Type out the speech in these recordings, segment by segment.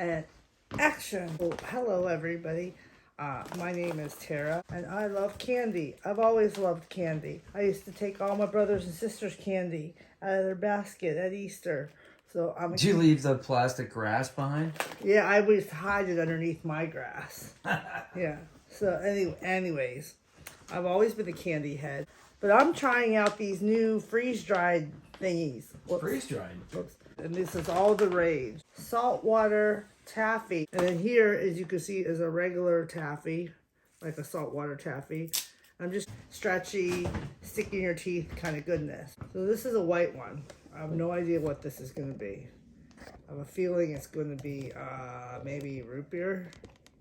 and action. Oh, hello everybody. My name is Tara and I love candy. I've always loved candy. I used to take all my brothers and sisters' candy out of their basket at Easter. So I'm. Did you leave the plastic grass behind? Yeah, I would hide it underneath my grass. Yeah. So anyways, I've always been a candy head, but I'm trying out these new freeze-dried thingies. Freeze-dried? Whoops. And this is all the rage. Saltwater taffy. And then here, as you can see, is a regular taffy, like a saltwater taffy. I'm just stretchy, stick in your teeth kind of goodness. So this is a white one. I have no idea what this is going to be. I have a feeling it's going to be maybe root beer.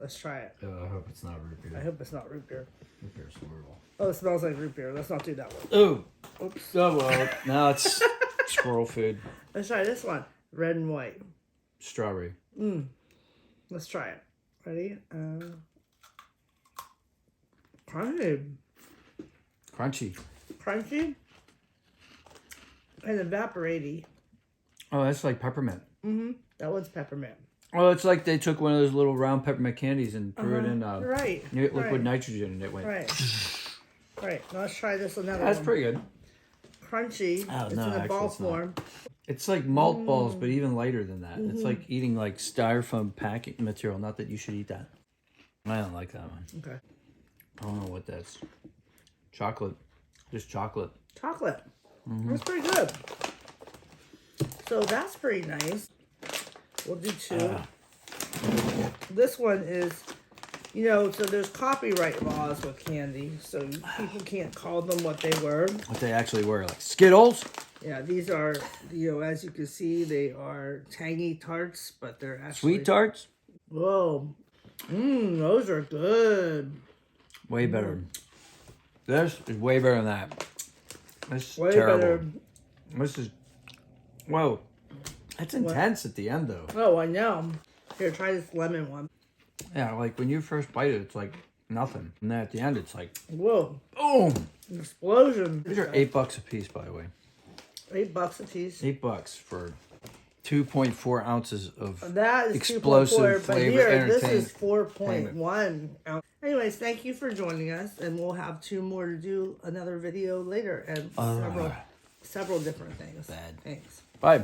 Let's try it. I hope it's not root beer. I hope it's not root beer. Root beer's horrible. Oh, it smells like root beer. Let's not do that one. Oh! Oops. Oh well, now it's squirrel food. Let's try this one. Red and white. Strawberry. Let's try it. Ready? Crunchy. Crunchy. Crunchy. And evaporaty. Oh, that's like peppermint. That one's peppermint. Oh, it's like they took one of those little round peppermint candies and threw it in Right. liquid nitrogen and it went. Right. Right. Now let's try this another That's one. pretty good. Crunchy. Oh, it's no, in a actually ball it's not. form. It's like malt balls, but even lighter than that. It's like eating like styrofoam packing material. Not that you should eat that. I don't like that one. Okay. I don't know what that's. Chocolate. Just chocolate. Chocolate. That's pretty good. So that's pretty nice. We'll do two. This one is, you know, so there's copyright laws with candy, so people can't call them what they were. What they actually were, like Skittles? Yeah, these are, you know, as you can see, they are tangy tarts, but they're actually... Sweet tarts? Whoa. Those are good. Way better. This is way better than that. This is Way terrible. better. This is... Whoa. That's intense at the end, though. Oh, I know. Here, try this lemon one. Yeah, like when you first bite it, it's like nothing. And then at the end, it's like... Whoa. Boom! Explosion. These are $8 a piece, by the way. $8 a piece. $8 for 2.4 ounces of That is explosive 2.4, but flavor here, this entertainment. is 4.1 ounce. Anyways, thank you for joining us, and we'll have two more to do another video later, and several different things. Bad. Thanks. Bye.